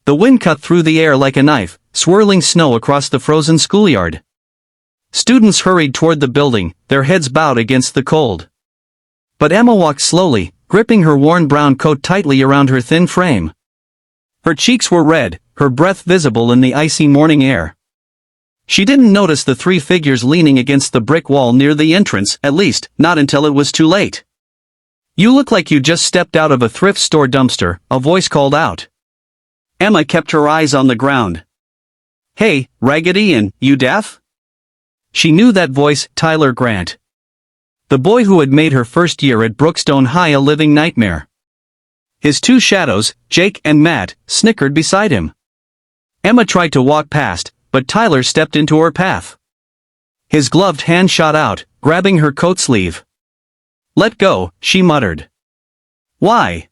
The wind cut through the air like a knife, swirling snow across the frozen schoolyard. Students hurried toward the building, their heads bowed against the cold. But Emma walked slowly, gripping her worn brown coat tightly around her thin frame. Her cheeks were red, her breath visible in the icy morning air. She didn't notice the three figures leaning against the brick wall near the entrance, at least, not until it was too late. "You look like you just stepped out of a thrift store dumpster," a voice called out. Emma kept her eyes on the ground. "Hey, Raggedy Ann, you deaf?" She knew that voice, Tyler Grant. The boy who had made her first year at Brookstone High a living nightmare. His two shadows, Jake and Matt, snickered beside him. Emma tried to walk past, but Tyler stepped into her path. His gloved hand shot out, grabbing her coat sleeve. "Let go," she muttered. "Why?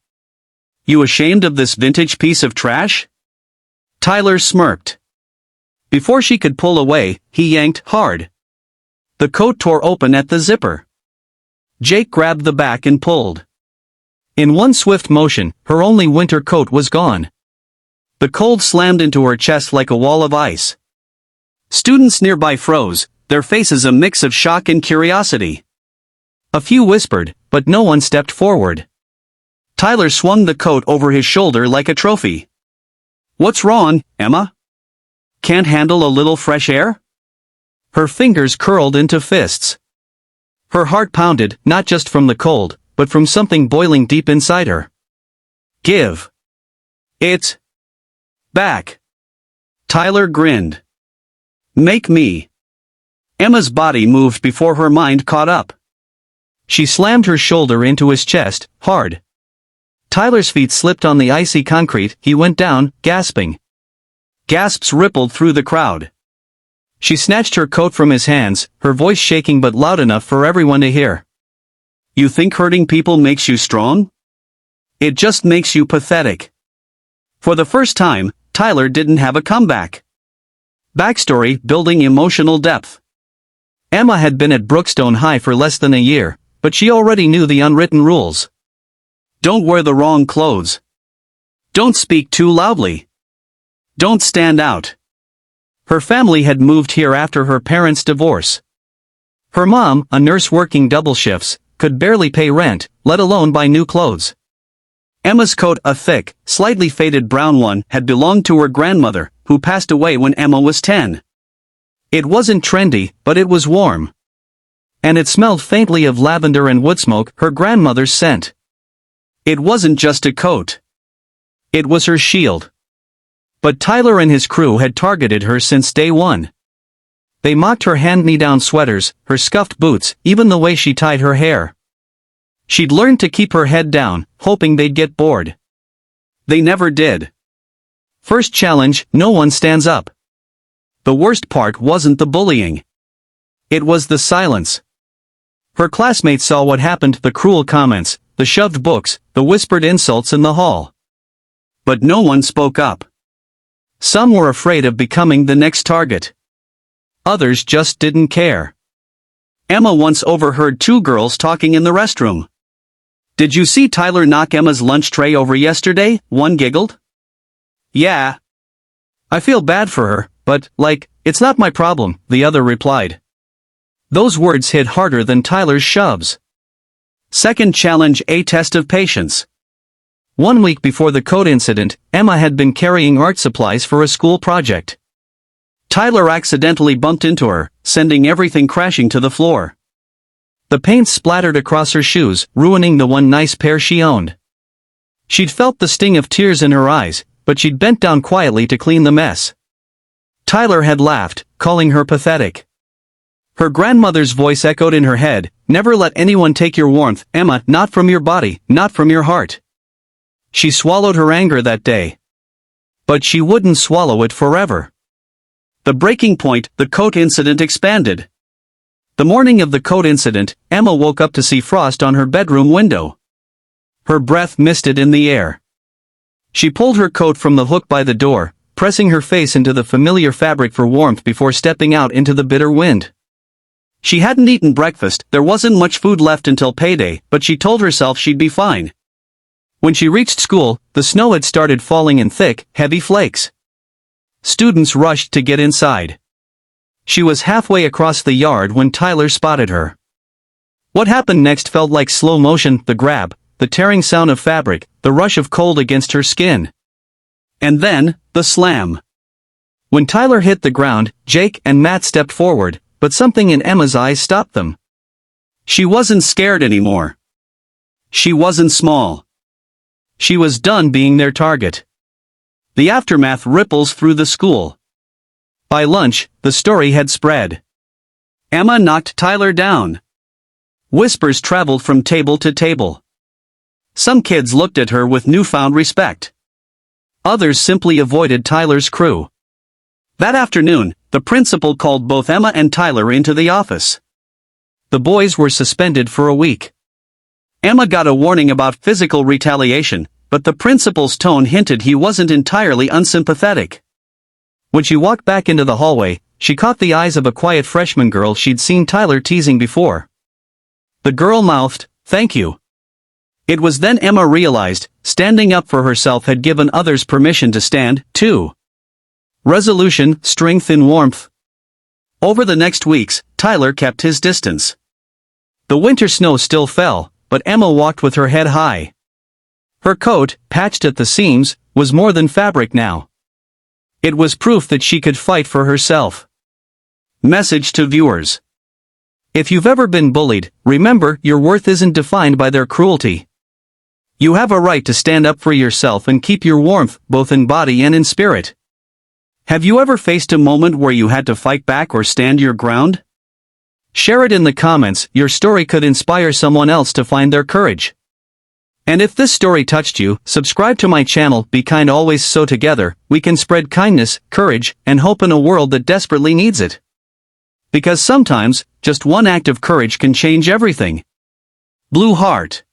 You ashamed of this vintage piece of trash?" Tyler smirked. Before she could pull away, he yanked hard. The coat tore open at the zipper. Jake grabbed the back and pulled. In one swift motion, her only winter coat was gone. The cold slammed into her chest like a wall of ice. Students nearby froze, their faces a mix of shock and curiosity. A few whispered, but no one stepped forward. Tyler swung the coat over his shoulder like a trophy. "What's wrong, Emma? Can't handle a little fresh air?" Her fingers curled into fists. Her heart pounded, not just from the cold, but from something boiling deep inside her. "Give it back." Tyler grinned. "Make me." Emma's body moved before her mind caught up. She slammed her shoulder into his chest, hard. Tyler's feet slipped on the icy concrete, he went down, gasping. Gasps rippled through the crowd. She snatched her coat from his hands, her voice shaking but loud enough for everyone to hear. "You think hurting people makes you strong? It just makes you pathetic." For the first time, Tyler didn't have a comeback. Backstory: building emotional depth. Emma had been at Brookstone High for less than a year, but she already knew the unwritten rules. Don't wear the wrong clothes. Don't speak too loudly. Don't stand out. Her family had moved here after her parents' divorce. Her mom, a nurse working double shifts, could barely pay rent, let alone buy new clothes. Emma's coat, a thick, slightly faded brown one, had belonged to her grandmother, who passed away when Emma was 10. It wasn't trendy, but it was warm. And it smelled faintly of lavender and woodsmoke, her grandmother's scent. It wasn't just a coat. It was her shield. But Tyler and his crew had targeted her since day one. They mocked her hand-me-down sweaters, her scuffed boots, even the way she tied her hair. She'd learned to keep her head down, hoping they'd get bored. They never did. First challenge: no one stands up. The worst part wasn't the bullying. It was the silence. Her classmates saw what happened: the cruel comments, the shoved books, the whispered insults in the hall. But no one spoke up. Some were afraid of becoming the next target. Others just didn't care. Emma once overheard two girls talking in the restroom. "Did you see Tyler knock Emma's lunch tray over yesterday?" one giggled. "Yeah. I feel bad for her, but, it's not my problem," the other replied. Those words hit harder than Tyler's shoves. Second challenge: a test of patience. 1 week before the coat incident, Emma had been carrying art supplies for a school project. Tyler accidentally bumped into her, sending everything crashing to the floor. The paint splattered across her shoes, ruining the one nice pair she owned. She'd felt the sting of tears in her eyes, but she'd bent down quietly to clean the mess. Tyler had laughed, calling her pathetic. Her grandmother's voice echoed in her head: "Never let anyone take your warmth, Emma, not from your body, not from your heart." She swallowed her anger that day. But she wouldn't swallow it forever. The breaking point: the coat incident expanded. The morning of the coat incident, Emma woke up to see frost on her bedroom window. Her breath misted in the air. She pulled her coat from the hook by the door, pressing her face into the familiar fabric for warmth before stepping out into the bitter wind. She hadn't eaten breakfast, there wasn't much food left until payday, but she told herself she'd be fine. When she reached school, the snow had started falling in thick, heavy flakes. Students rushed to get inside. She was halfway across the yard when Tyler spotted her. What happened next felt like slow motion: the grab, the tearing sound of fabric, the rush of cold against her skin. And then, the slam. When Tyler hit the ground, Jake and Matt stepped forward, but something in Emma's eyes stopped them. She wasn't scared anymore. She wasn't small. She was done being their target. The aftermath ripples through the school. By lunch, the story had spread. Emma knocked Tyler down. Whispers traveled from table to table. Some kids looked at her with newfound respect. Others simply avoided Tyler's crew. That afternoon, the principal called both Emma and Tyler into the office. The boys were suspended for a week. Emma got a warning about physical retaliation, but the principal's tone hinted he wasn't entirely unsympathetic. When she walked back into the hallway, she caught the eyes of a quiet freshman girl she'd seen Tyler teasing before. The girl mouthed, "Thank you." It was then Emma realized, standing up for herself had given others permission to stand, too. Resolution, strength in warmth. Over the next weeks, Tyler kept his distance. The winter snow still fell, but Emma walked with her head high. Her coat, patched at the seams, was more than fabric now. It was proof that she could fight for herself. Message to viewers. If you've ever been bullied, remember, your worth isn't defined by their cruelty. You have a right to stand up for yourself and keep your warmth, both in body and in spirit. Have you ever faced a moment where you had to fight back or stand your ground? Share it in the comments. Your story could inspire someone else to find their courage. And if this story touched you, subscribe to my channel. Be kind always, so together, we can spread kindness, courage, and hope in a world that desperately needs it. Because sometimes, just one act of courage can change everything. Blue Heart.